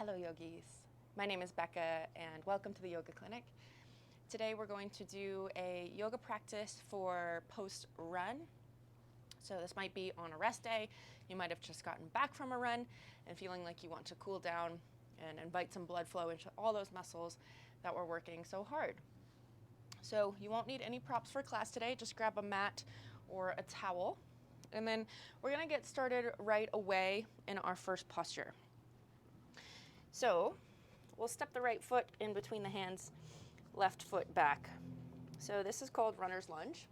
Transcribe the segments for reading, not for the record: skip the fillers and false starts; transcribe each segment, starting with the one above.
Hello yogis, my name is Becca and welcome to the Yoga Clinic. Today we're going to do a yoga practice for post-run. So this might be on a rest day, you might have just gotten back from a run and feeling like you want to cool down and invite some blood flow into all those muscles that were working so hard. So you won't need any props for class today, just grab a mat or a towel. And then we're gonna get started right away in our first posture. So we'll step the right foot in between the hands, left foot back. So this is called runner's lunge.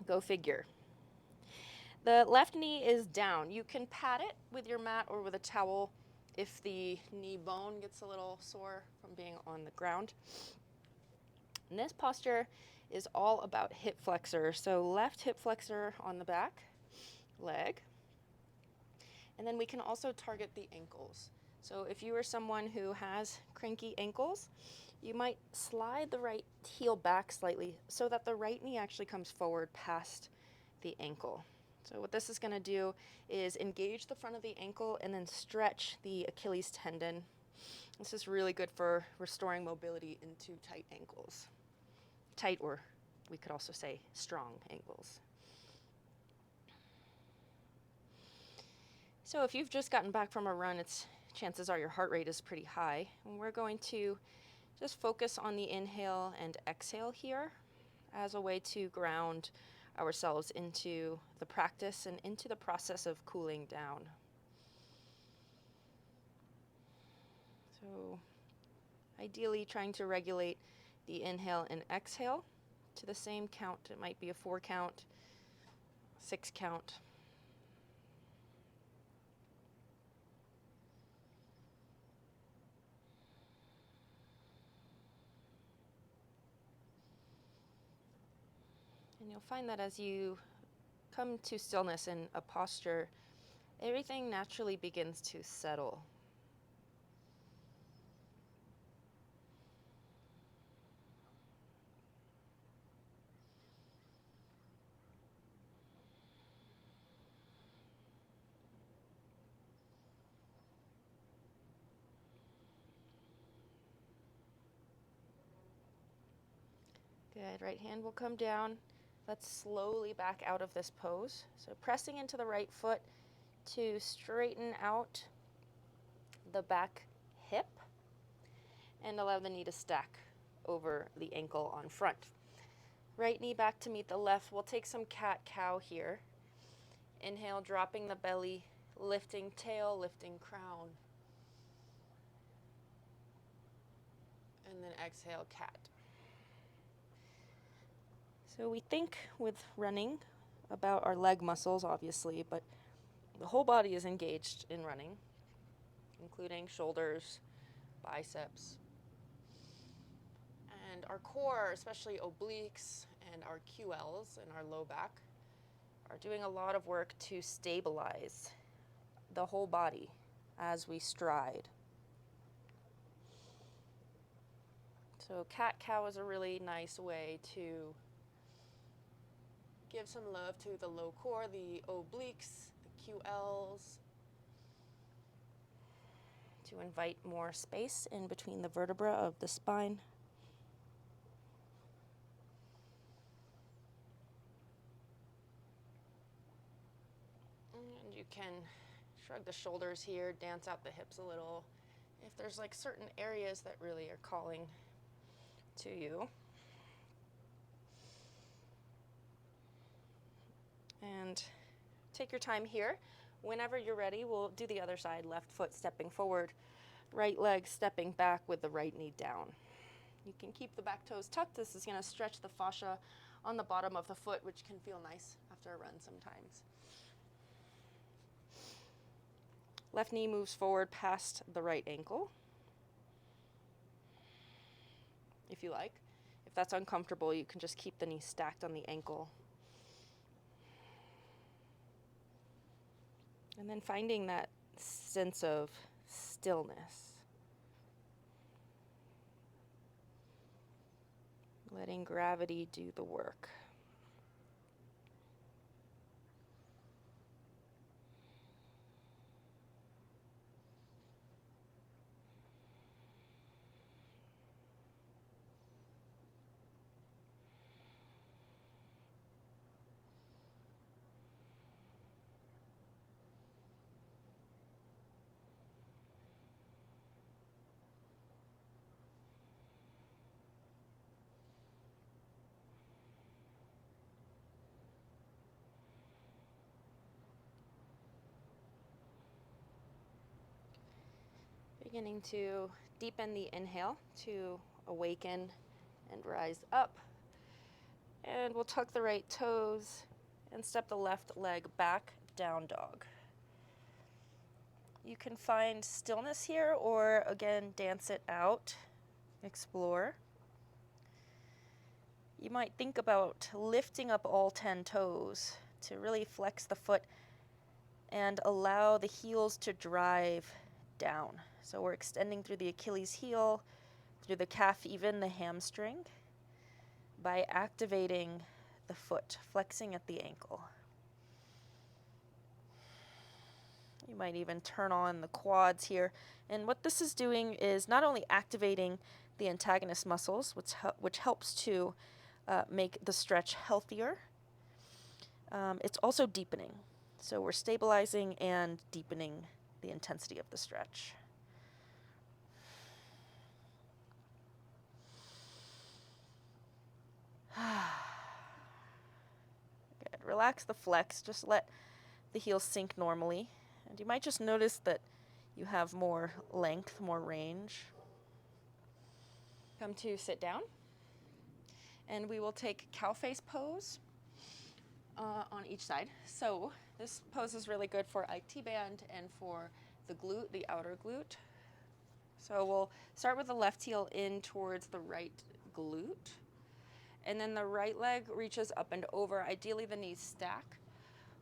Go figure. The left knee is down. You can pat it with your mat or with a towel if the knee bone gets a little sore from being on the ground. And this posture is all about hip flexor. So left hip flexor on the back leg. And then we can also target the ankles. So if you are someone who has cranky ankles, you might slide the right heel back slightly so that the right knee actually comes forward past the ankle. So what this is going to do is engage the front of the ankle and then stretch the Achilles tendon. This is really good for restoring mobility into tight ankles. Tight, or we could also say strong ankles. So if you've just gotten back from a run, chances are your heart rate is pretty high. And we're going to just focus on the inhale and exhale here as a way to ground ourselves into the practice and into the process of cooling down. So ideally trying to regulate the inhale and exhale to the same count. It might be a 4 count, 6 count. And you'll find that as you come to stillness in a posture, everything naturally begins to settle. Good, right hand will come down. Let's slowly back out of this pose. So pressing into the right foot to straighten out the back hip and allow the knee to stack over the ankle on front. Right knee back to meet the left. We'll take some cat-cow here. Inhale, dropping the belly, lifting tail, lifting crown. And then exhale, cat. So we think with running about our leg muscles, obviously, but the whole body is engaged in running, including shoulders, biceps, and our core, especially obliques and our QLs and our low back, are doing a lot of work to stabilize the whole body as we stride. So cat-cow is a really nice way to give some love to the low core, the obliques, the QLs, to invite more space in between the vertebra of the spine. And you can shrug the shoulders here, dance out the hips a little, if there's like certain areas that really are calling to you. And take your time here. Whenever you're ready, we'll do the other side. Left foot stepping forward, right leg stepping back with the right knee down. You can keep the back toes tucked. This is going to stretch the fascia on the bottom of the foot, which can feel nice after a run sometimes. Left knee moves forward past the right ankle, if you like. If that's uncomfortable, you can just keep the knee stacked on the ankle. And then finding that sense of stillness. Letting gravity do the work. Beginning to deepen the inhale to awaken and rise up. And we'll tuck the right toes and step the left leg back, down dog. You can find stillness here or again dance it out, explore. You might think about lifting up all 10 toes to really flex the foot and allow the heels to drive down. So we're extending through the Achilles heel, through the calf, even the hamstring, by activating the foot, flexing at the ankle. You might even turn on the quads here. And what this is doing is not only activating the antagonist muscles, which helps to make the stretch healthier, it's also deepening. So we're stabilizing and deepening the intensity of the stretch. Good. Relax the flex. Just let the heels sink normally. And you might just notice that you have more length, more range. Come to sit down. And we will take cow face pose on each side. So this pose is really good for IT band and for the glute, the outer glute. So we'll start with the left heel in towards the right glute. And then the right leg reaches up and over. Ideally, the knees stack.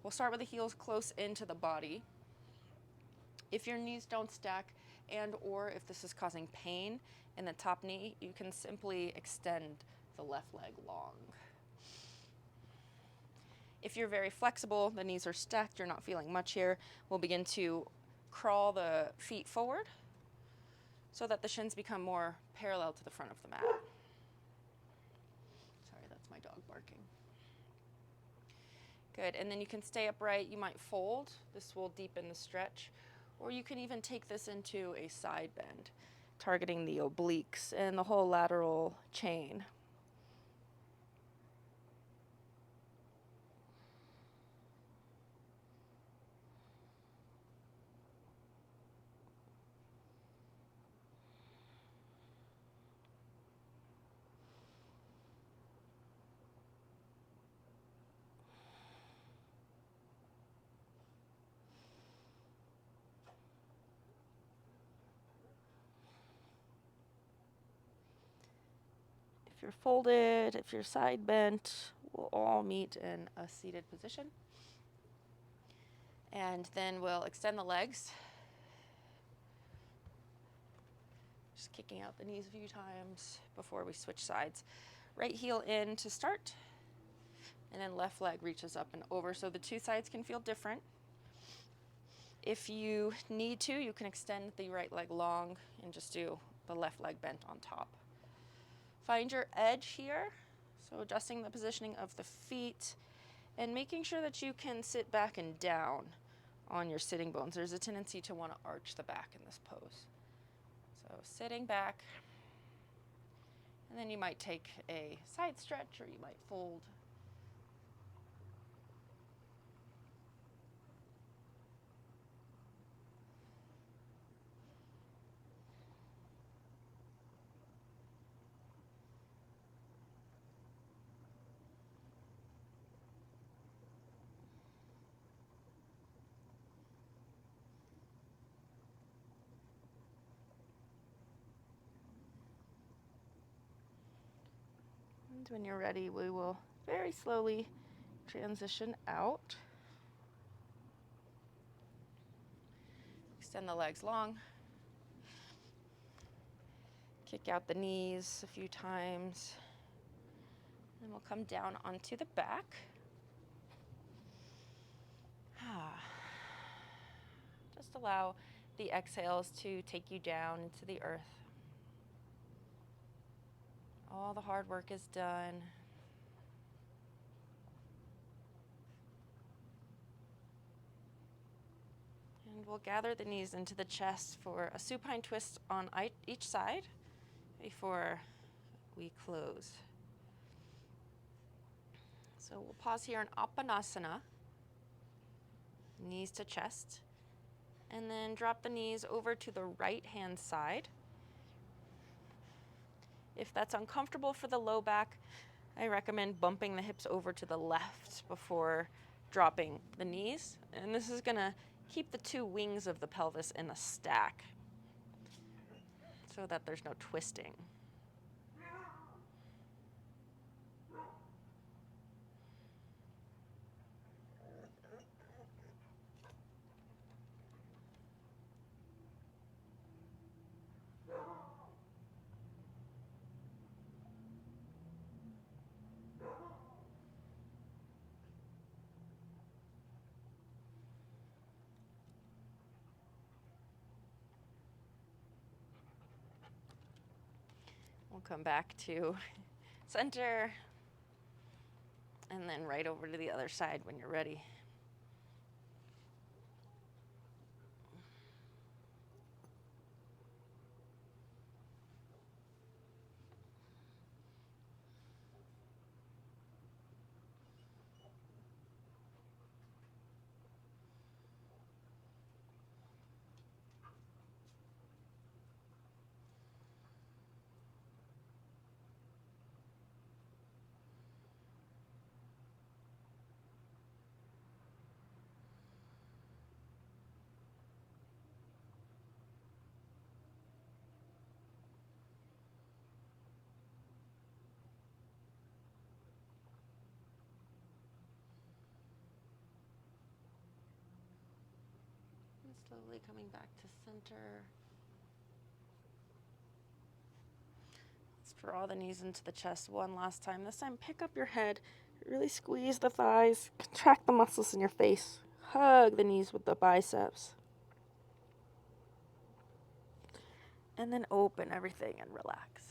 We'll start with the heels close into the body. If your knees don't stack and or if this is causing pain in the top knee, you can simply extend the left leg long. If you're very flexible, the knees are stacked, you're not feeling much here, we'll begin to crawl the feet forward so that the shins become more parallel to the front of the mat. Sorry, that's my dog barking. Good, and then you can stay upright, you might fold. This will deepen the stretch. Or you can even take this into a side bend, targeting the obliques and the whole lateral chain. If you're folded, if you're side bent, we'll all meet in a seated position. And then we'll extend the legs. Just kicking out the knees a few times before we switch sides. Right heel in to start. And then left leg reaches up and over so the two sides can feel different. If you need to, you can extend the right leg long and just do the left leg bent on top. Find your edge here, so adjusting the positioning of the feet and making sure that you can sit back and down on your sitting bones. There's a tendency to want to arch the back in this pose. So sitting back, and then you might take a side stretch or you might fold. And when you're ready, we will very slowly transition out. Extend the legs long. Kick out the knees a few times. Then we'll come down onto the back. Just allow the exhales to take you down into the earth. All the hard work is done. And we'll gather the knees into the chest for a supine twist on each side before we close. So we'll pause here in Apanasana, knees to chest. And then drop the knees over to the right hand side. If that's uncomfortable for the low back, I recommend bumping the hips over to the left before dropping the knees. And this is going to keep the two wings of the pelvis in a stack so that there's no twisting. We'll come back to center and then right over to the other side when you're ready. And slowly coming back to center. Let's draw the knees into the chest one last time. This time, pick up your head, really squeeze the thighs, contract the muscles in your face, hug the knees with the biceps. And then open everything and relax.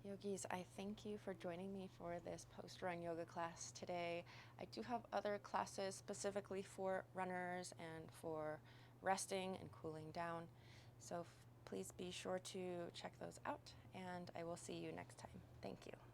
Yogis, I thank you for joining me for this post-run yoga class today. I do have other classes specifically for runners and for resting and cooling down. So please be sure to check those out, and I will see you next time. Thank you.